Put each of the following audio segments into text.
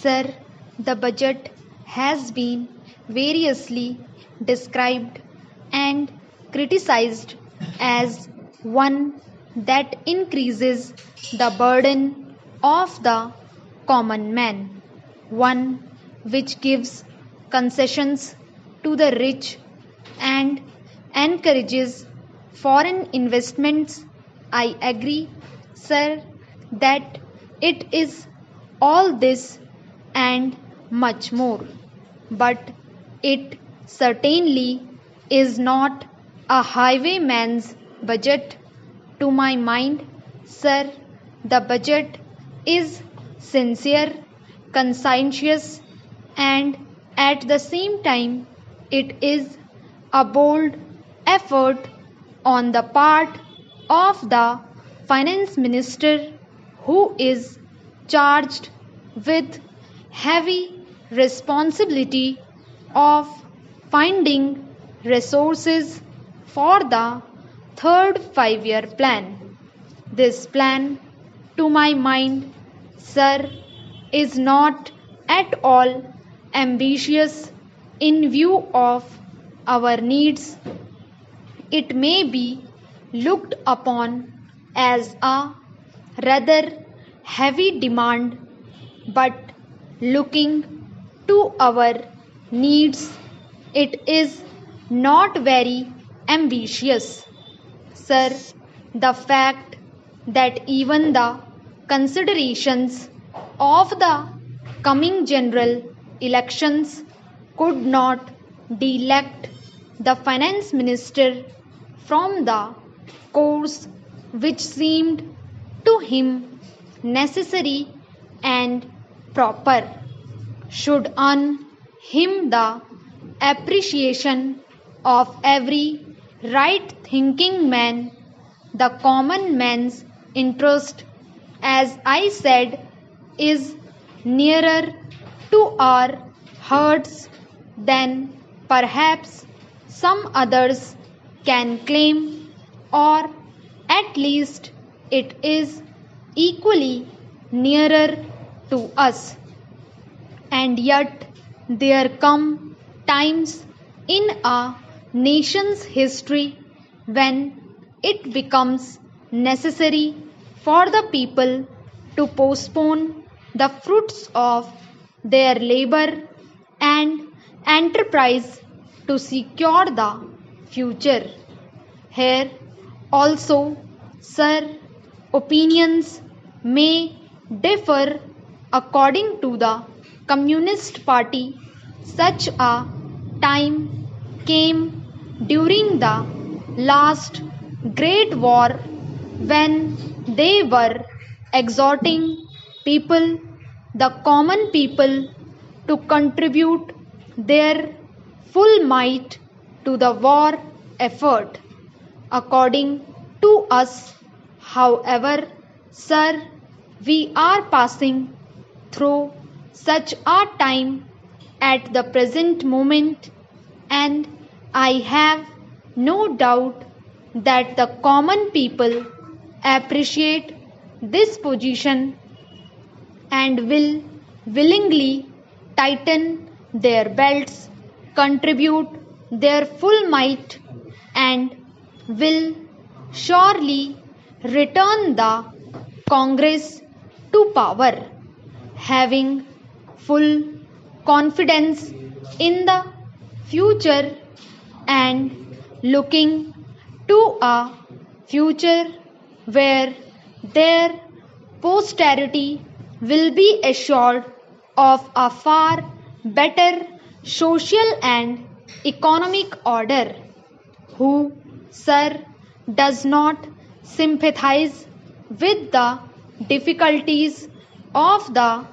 Sir, the budget has been variously described and criticized as one that increases the burden of the common man, one which gives concessions to the rich and encourages foreign investments. I agree, sir, that it is all this and much more. But it certainly is not a highwayman's budget. To my mind, sir, the budget is sincere, conscientious, and at the same time, it is a bold effort on the part of the finance minister, who is charged with heavy responsibility of finding resources for the third 5-year plan. This plan, to my mind, sir, is not at all ambitious in view of our needs. It may be looked upon as a rather heavy demand, but looking to our needs, it is not very ambitious. Sir, the fact that even the considerations of the coming general elections could not delect the finance minister from the course which seemed to him necessary and proper should earn him the appreciation of every right thinking man. The common man's interest, as I said, is nearer to our hearts than perhaps some others can claim, or at least it is equally nearer to us. And yet there come times in a nation's history when it becomes necessary for the people to postpone the fruits of their labor and enterprise to secure the future. Here also, sir, opinions may differ according to the Communist Party. Such a time came during the last Great War when they were exhorting people, the common people, to contribute their full might to the war effort. According to us, however, sir, we are passing through such a time at the present moment, and I have no doubt that the common people appreciate this position and will willingly tighten their belts, contribute their full might, and will surely return the Congress to power, having full confidence in the future and looking to a future where their posterity will be assured of a far better social and economic order. Who, sir, does not sympathize with the difficulties of the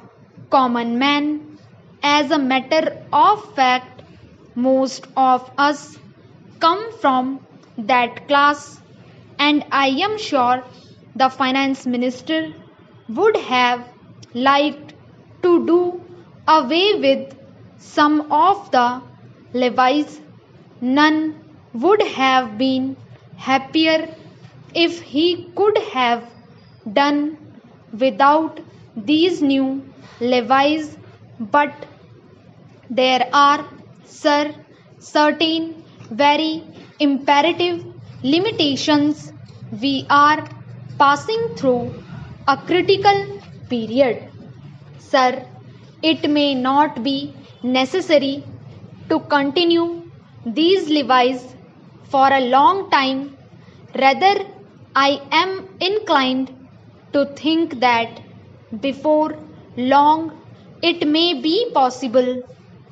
common man? As a matter of fact, most of us come from that class, and I am sure the finance minister would have liked to do away with some of the levies. None would have been happier if he could have done without these new levies But there are, sir, certain very imperative limitations. We are passing through a critical period. Sir, it may not be necessary to continue these levies for a long time. Rather, I am inclined to think that before long it may be possible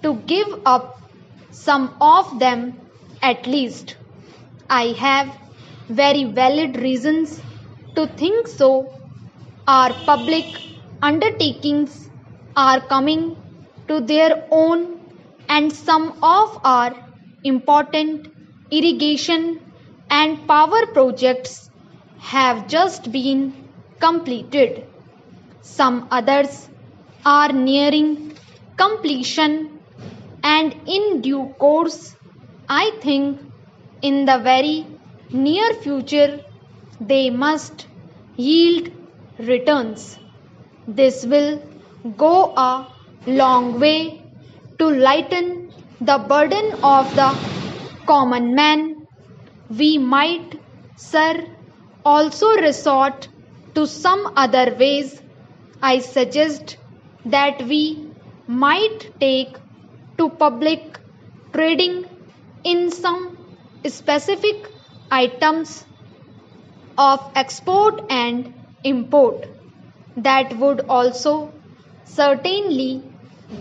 to give up some of them at least. I have very valid reasons to think so. Our public undertakings are coming to their own, and some of our important irrigation and power projects have just been completed. Some others are nearing completion, and in due course, I think in the very near future, they must yield returns. This will go a long way to lighten the burden of the common man. We might, sir, also resort to some other ways. I suggest that we might take to public trading in some specific items of export and import. That would also certainly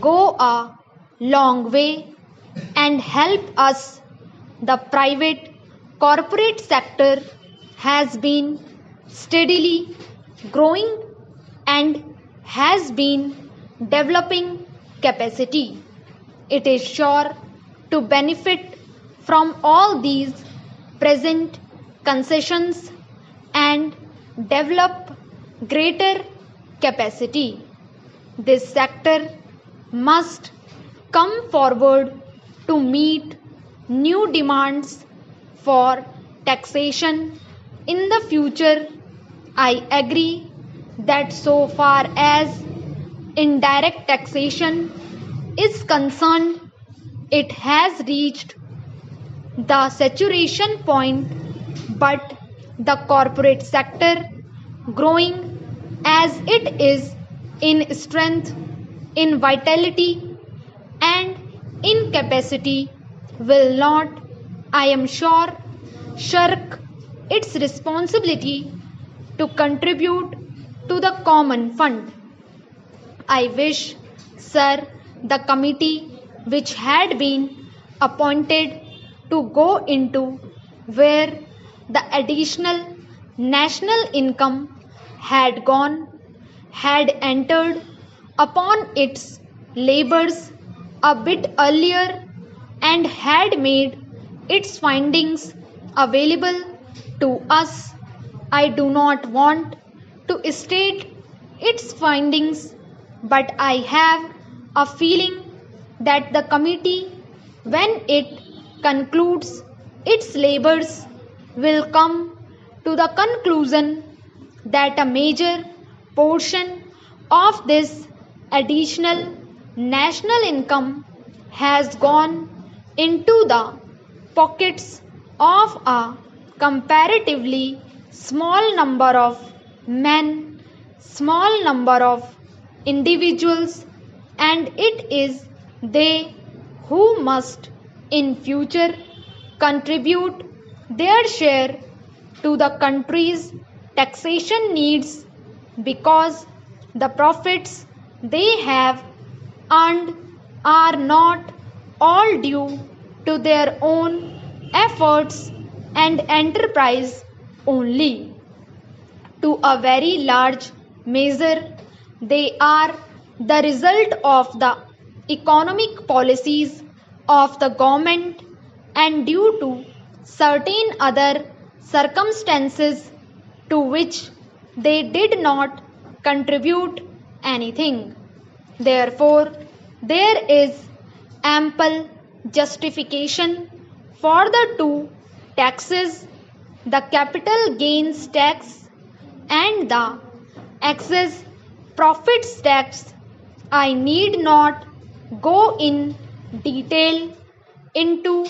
go a long way and help us. The private corporate sector has been steadily growing and has been developing capacity. It is sure to benefit from all these present concessions and develop greater capacity. This sector must come forward to meet new demands for taxation in the future. I agree that so far as indirect taxation is concerned, it has reached the saturation point, but the corporate sector, growing as it is in strength, in vitality, and in capacity, will not, I am sure, shirk its responsibility to contribute to the common fund. I wish, sir, the committee which had been appointed to go into where the additional national income had gone, had entered upon its labors a bit earlier and had made its findings available to us. I do not want to state its findings, but I have a feeling that the committee, when it concludes its labors, will come to the conclusion that a major portion of this additional national income has gone into the pockets of a comparatively small number of men, small number of individuals, and it is they who must in future contribute their share to the country's taxation needs, because the profits they have earned are not all due to their own efforts and enterprise only. To a very large measure, they are the result of the economic policies of the government and due to certain other circumstances to which they did not contribute anything. Therefore, there is ample justification for the two taxes, the capital gains tax and the excess profits tax. I need not go in detail into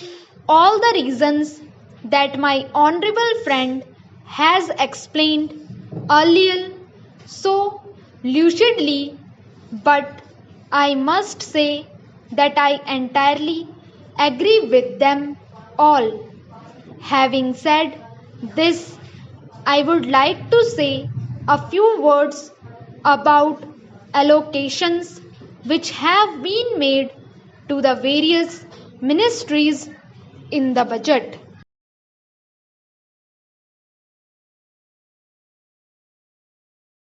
all the reasons that my honorable friend has explained earlier so lucidly, but I must say that I entirely agree with them all. Having said this, I would like to say a few words about allocations which have been made to the various ministries in the budget.